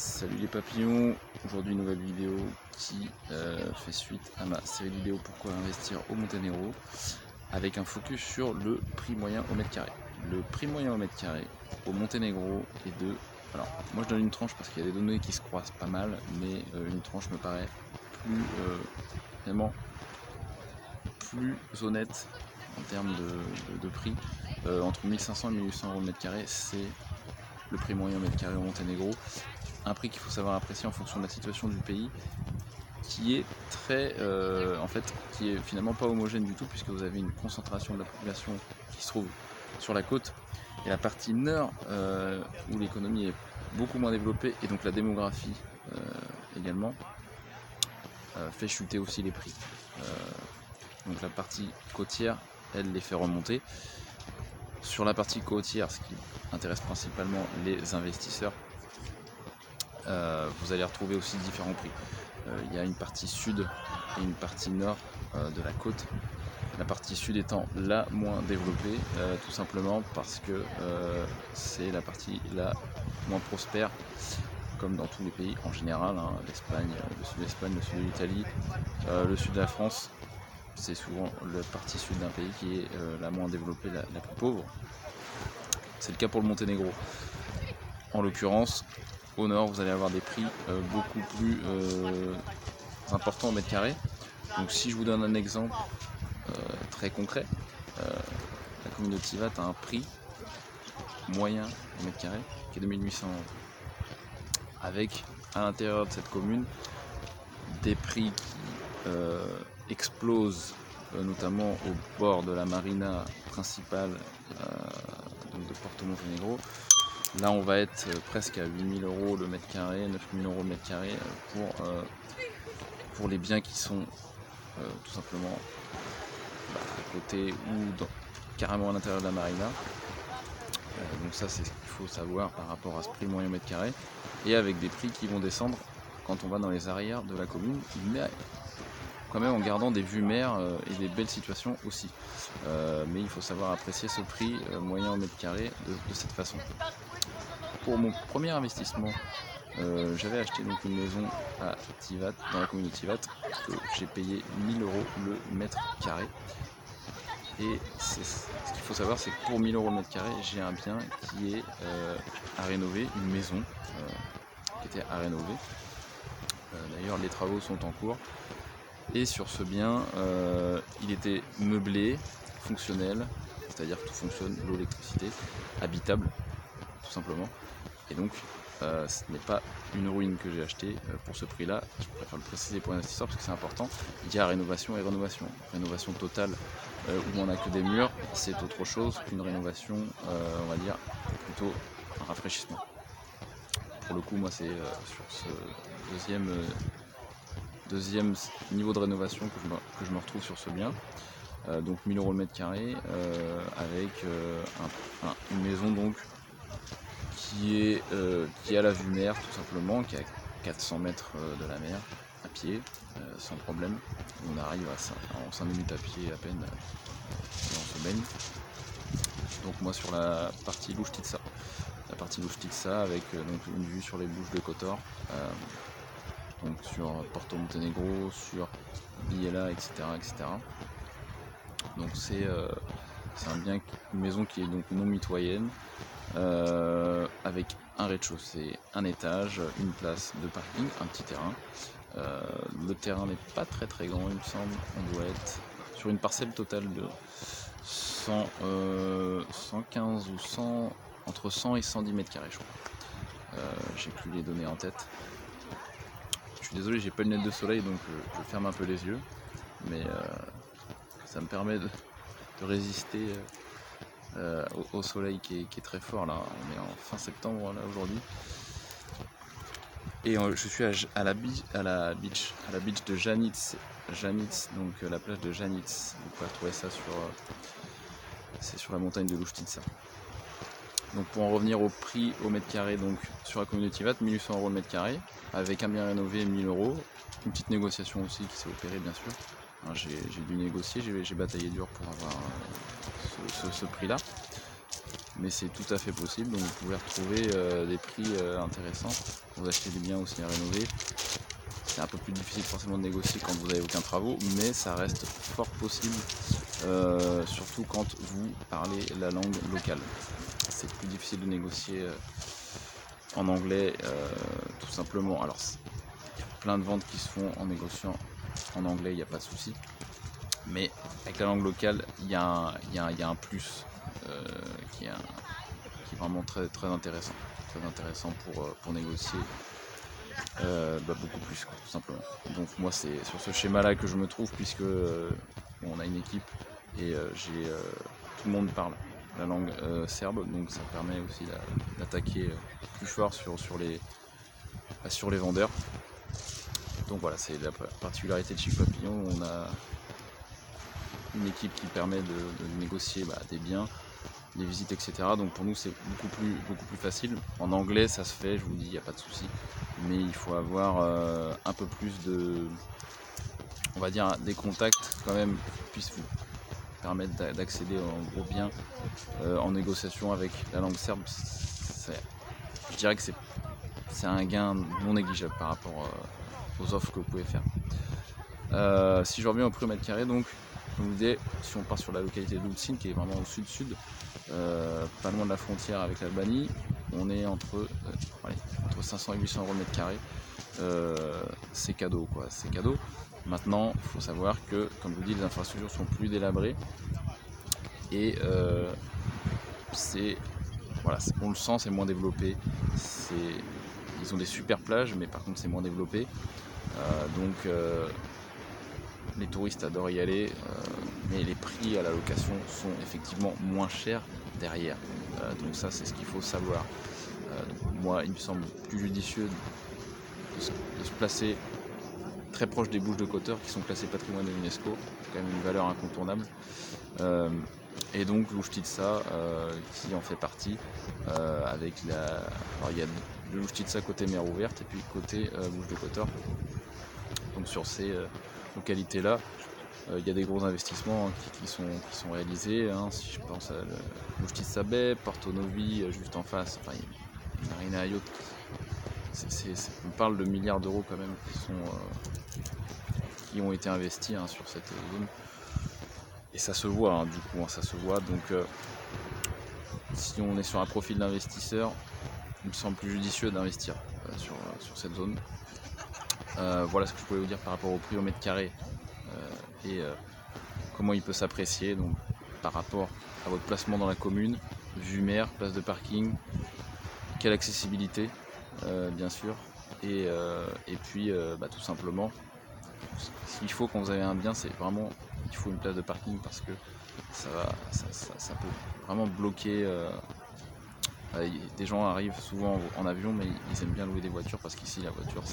Salut les papillons, aujourd'hui nouvelle vidéo qui fait suite à ma série de vidéos pourquoi investir au Monténégro avec un focus sur le prix moyen au mètre carré. Le prix moyen au mètre carré au Monténégro est de... Alors moi je donne une tranche parce qu'il y a des données qui se croisent pas mal, mais une tranche me paraît plus vraiment plus honnête en termes de prix. Entre 1500 et 1800 euros le mètre carré, c'est le prix moyen au mètre carré au Monténégro. Un prix qu'il faut savoir apprécier en fonction de la situation du pays, qui est très, en fait, qui est finalement pas homogène du tout, puisque vous avez une concentration de la population qui se trouve sur la côte, et la partie nord, où l'économie est beaucoup moins développée, et donc la démographie également, fait chuter aussi les prix. Donc la partie côtière, elle les fait remonter. Sur la partie côtière, ce qui intéresse principalement les investisseurs, vous allez retrouver aussi différents prix. Il y a une partie sud et une partie nord de la côte. La partie sud étant la moins développée, tout simplement parce que c'est la partie la moins prospère, comme dans tous les pays en général, hein, l'Espagne, le sud de l'Espagne, le sud de l'Italie, le sud de la France. C'est souvent la partie sud d'un pays qui est la moins développée, la plus pauvre. C'est le cas pour le Monténégro. En l'occurrence, au nord, vous allez avoir des prix beaucoup plus importants au mètre carré. Donc si je vous donne un exemple très concret, la commune de Tivat a un prix moyen au mètre carré qui est de 1800 €. Avec à l'intérieur de cette commune des prix qui explosent, notamment au bord de la marina principale donc de Porto Monténégro. Là on va être presque à 8000 € le mètre carré, 9000 € le mètre carré pour les biens qui sont tout simplement à côté ou carrément à l'intérieur de la marina. Donc ça c'est ce qu'il faut savoir par rapport à ce prix moyen mètre carré, et avec des prix qui vont descendre quand on va dans les arrières de la commune, mais quand même en gardant des vues mer et des belles situations aussi. Mais il faut savoir apprécier ce prix moyen au mètre carré de cette façon. Pour mon premier investissement, j'avais acheté donc une maison à Tivat, dans la commune de Tivat, que j'ai payé 1000 € le mètre carré. Et ce qu'il faut savoir, c'est que pour 1000 € le mètre carré, j'ai un bien qui est à rénover, une maison qui était à rénover. D'ailleurs, les travaux sont en cours. Et sur ce bien, il était meublé, fonctionnel, c'est-à-dire que tout fonctionne, l'eau, l'électricité, habitable, tout simplement. Et donc, ce n'est pas une ruine que j'ai achetée pour ce prix-là. Je préfère le préciser pour l'investisseur parce que c'est important. Il y a rénovation et rénovation. Rénovation totale où on n'a que des murs, c'est autre chose qu'une rénovation, on va dire, plutôt un rafraîchissement. Pour le coup, moi, c'est sur ce deuxième niveau de rénovation que je me retrouve sur ce bien. Donc 1000 € le mètre carré, avec une maison donc qui a la vue mer tout simplement, qui est à 400 mètres de la mer, à pied, sans problème. On arrive en 5 minutes à pied à peine, et on se baigne. Donc moi sur la partie Luchtitsa, avec donc une vue sur les bouches de Kotor, donc sur Porto Monténégro, sur Biella, etc. Donc c'est une maison qui est donc non mitoyenne, avec un rez-de-chaussée, un étage, une place de parking, un petit terrain. Le terrain n'est pas très grand, il me semble. On doit être sur une parcelle totale de 115 ou 100, entre 100 et 110 mètres carrés, je crois. J'ai plus les données en tête. Je suis désolé, j'ai pas de lunettes de soleil, donc je ferme un peu les yeux, mais ça me permet de résister au soleil qui est très fort. Là, on est en fin septembre là aujourd'hui, et je suis à la beach de Janitz, donc la plage de Janitz. Vous pouvez retrouver ça c'est sur la montagne de Luchtitsa. Donc pour en revenir au prix au mètre carré, donc sur la commune de Tivat, 1800 € le mètre carré, avec un bien rénové 1000 €, une petite négociation aussi qui s'est opérée bien sûr. Hein, j'ai dû négocier, j'ai bataillé dur pour avoir ce prix là. mais c'est tout à fait possible. Donc vous pouvez retrouver des prix intéressants quand vous achetez des biens aussi à rénover. C'est un peu plus difficile forcément de négocier quand vous n'avez aucun travaux, mais ça reste fort possible, surtout quand vous parlez la langue locale. C'est plus difficile de négocier en anglais, tout simplement. Alors, il y a plein de ventes qui se font en négociant en anglais, il n'y a pas de souci. Mais avec la langue locale, il y a un plus qui est vraiment très, très intéressant. Très intéressant pour négocier beaucoup plus, quoi, tout simplement. Donc moi, c'est sur ce schéma-là que je me trouve, puisque on a une équipe et tout le monde parle la langue serbe, donc ça permet aussi d'attaquer plus fort sur les vendeurs. Donc voilà, c'est la particularité de Chic Papillon. On a une équipe qui permet de négocier des biens, des visites, etc. Donc pour nous, c'est beaucoup plus facile. En anglais, ça se fait, je vous dis, il n'y a pas de souci. Mais il faut avoir un peu plus on va dire, des contacts quand même qui puissent vous permettre d'accéder aux biens en négociation avec la langue serbe. Je dirais que c'est un gain non négligeable par rapport aux offres que vous pouvez faire. Si je reviens au prix au mètre carré, donc comme je vous disais, si on part sur la localité de Ulcin, qui est vraiment au sud-sud, pas loin de la frontière avec l'Albanie, on est entre 500 et 800 euros le mètre carré. C'est cadeau, quoi, c'est cadeau. Maintenant, il faut savoir que, comme je vous dis, les infrastructures sont plus délabrées et on le sent, c'est moins développé. Ils ont des super plages, mais par contre c'est moins développé. Donc les touristes adorent y aller, mais les prix à la location sont effectivement moins chers derrière. Donc ça, c'est ce qu'il faut savoir. Donc moi, il me semble plus judicieux de se placer très proche des Bouches de Kotor, qui sont classées patrimoine de l'UNESCO, quand même une valeur incontournable. Et donc Luštitsa qui en fait partie, avec alors il y a le Luštitsa côté mer ouverte et puis côté Bouches de Kotor. Donc sur ces localités-là, il y a des gros investissements qui sont réalisés. Si je pense à Luštitsa Bay, Porto Novi juste en face, Marina Yacht, on parle de milliards d'euros quand même qui ont été investis sur cette zone. Et ça se voit, du coup, ça se voit. Donc si on est sur un profil d'investisseur, il me semble plus judicieux d'investir sur cette zone. Voilà ce que je pouvais vous dire par rapport au prix au mètre carré et comment il peut s'apprécier donc par rapport à votre placement dans la commune, vue mer, place de parking, quelle accessibilité bien sûr, et puis tout simplement, ce qu'il faut quand vous avez un bien, c'est vraiment, il faut une place de parking, parce que ça peut vraiment bloquer. Des gens arrivent souvent en avion, mais ils aiment bien louer des voitures, parce qu'ici la voiture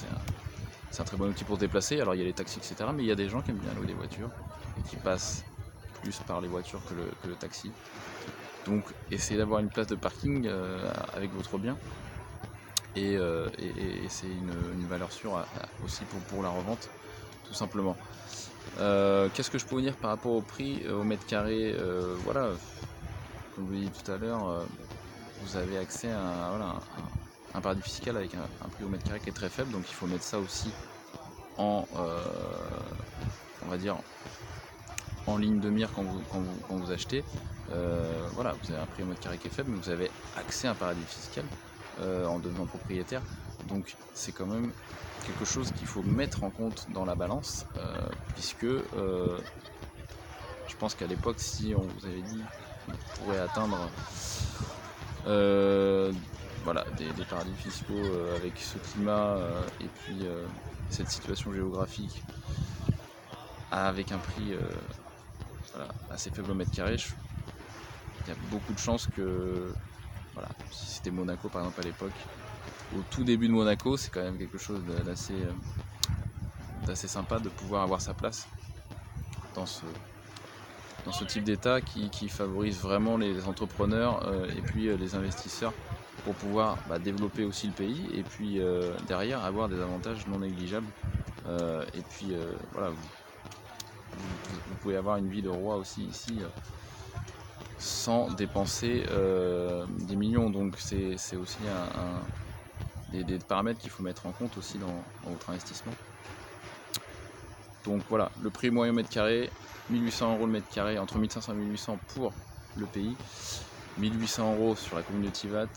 c'est un très bon outil pour se déplacer. Alors il y a les taxis, etc., mais il y a des gens qui aiment bien louer des voitures et qui passent plus par les voitures que le taxi. Donc essayez d'avoir une place de parking avec votre bien, et c'est une valeur sûre aussi pour la revente, tout simplement. Qu'est-ce que je peux vous dire par rapport au prix au mètre carré? Voilà, comme je vous l'ai dit tout à l'heure, vous avez accès à un paradis fiscal avec un prix au mètre carré qui est très faible, donc il faut mettre ça aussi on va dire, en ligne de mire quand vous achetez. Voilà, vous avez un prix au mètre carré qui est faible, mais vous avez accès à un paradis fiscal en devenant propriétaire. Donc c'est quand même quelque chose qu'il faut mettre en compte dans la balance, puisque je pense qu'à l'époque, si on vous avait dit qu'on pourrait atteindre des paradis fiscaux avec ce climat et puis cette situation géographique avec un prix assez faible au mètre carré, il y a beaucoup de chances que, si c'était Monaco par exemple à l'époque, au tout début de Monaco, c'est quand même quelque chose d'assez sympa de pouvoir avoir sa place dans ce type d'état qui favorise vraiment les entrepreneurs et puis les investisseurs, pour pouvoir développer aussi le pays, et puis derrière avoir des avantages non négligeables, et puis vous pouvez avoir une vie de roi aussi ici, sans dépenser des millions. Donc c'est aussi des paramètres qu'il faut mettre en compte aussi dans votre investissement. Donc voilà, le prix moyen mètre carré, 1800 € le mètre carré, entre 1500 et 1800 pour le pays, 1800 € sur la community VAT,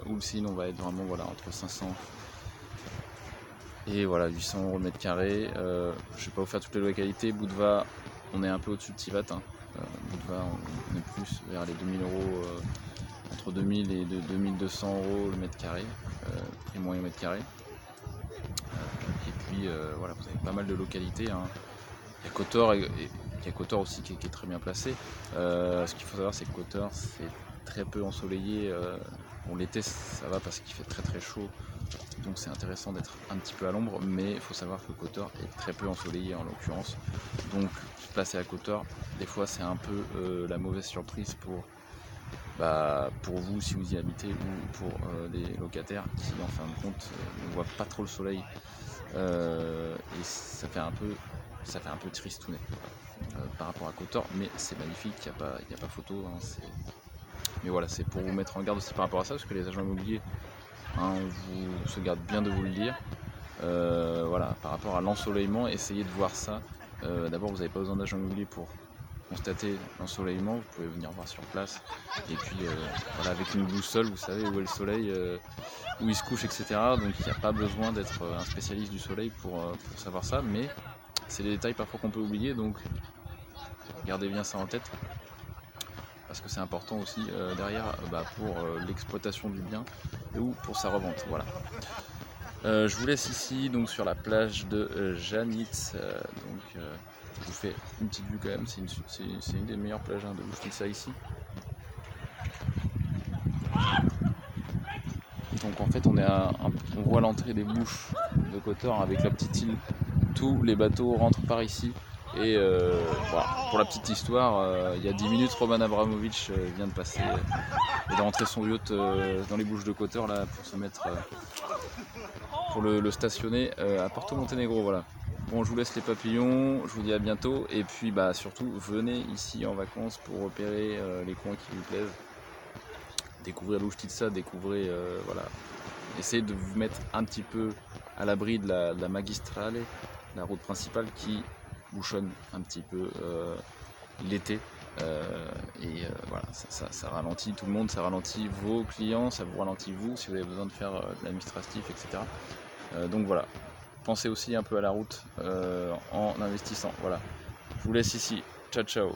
ou sinon on va être vraiment voilà, entre 500 et voilà, 800 € le mètre carré. Je ne vais pas vous faire toutes les localités. Boudva, on est un peu au-dessus de Tivat. Boudva, on est plus vers les 2000 €, entre 2000 et 2200 € le mètre carré, prix moyen mètre carré. Et puis voilà, vous avez pas mal de localités. Il y a Kotor, et il y a Kotor aussi qui est très bien placé. Ce qu'il faut savoir, c'est que Kotor, c'est très peu ensoleillé. Bon, l'été, ça va parce qu'il fait très très chaud, donc c'est intéressant d'être un petit peu à l'ombre, mais il faut savoir que Kotor est très peu ensoleillé en l'occurrence. Donc se placer à Kotor, des fois c'est un peu la mauvaise surprise pour vous si vous y habitez, ou pour des locataires qui en fin de compte ne voient pas trop le soleil, et ça fait un peu tristounet par rapport à Kotor, mais c'est magnifique, il n'y a pas photo, mais voilà, c'est pour vous mettre en garde aussi par rapport à ça, parce que les agents immobiliers, on se garde bien de vous le dire, voilà, par rapport à l'ensoleillement, essayez de voir ça. D'abord, vous n'avez pas besoin d'agent immobilier pour constater l'ensoleillement, vous pouvez venir voir sur place, et puis voilà, avec une boussole, vous savez où est le soleil, où il se couche, etc. Donc il n'y a pas besoin d'être un spécialiste du soleil pour savoir ça, mais c'est des détails parfois qu'on peut oublier, donc gardez bien ça en tête, parce que c'est important aussi derrière pour l'exploitation du bien ou pour sa revente. Voilà. Je vous laisse ici donc sur la plage de Janitz. Je vous fais une petite vue quand même, c'est une des meilleures plages de Lufthansa ici. Donc en fait on voit l'entrée des bouches de Kotor avec la petite île. Tous les bateaux rentrent par ici. Et voilà, pour la petite histoire, il y a 10 minutes, Roman Abramovich vient de passer et de rentrer son yacht dans les bouches de Kotor là, pour se mettre pour le stationner à Porto Montenegro. Voilà. Bon, je vous laisse les papillons, je vous dis à bientôt, et puis surtout venez ici en vacances pour repérer les coins qui vous plaisent, découvrir l'Uštиca, découvrir voilà, essayez de vous mettre un petit peu à l'abri de la magistrale, la route principale qui bouchonne un petit peu l'été, et voilà, ça ralentit tout le monde, ça ralentit vos clients, ça vous ralentit vous si vous avez besoin de faire de l'administratif, etc. Donc voilà, pensez aussi un peu à la route en investissant. Voilà, je vous laisse ici, ciao ciao.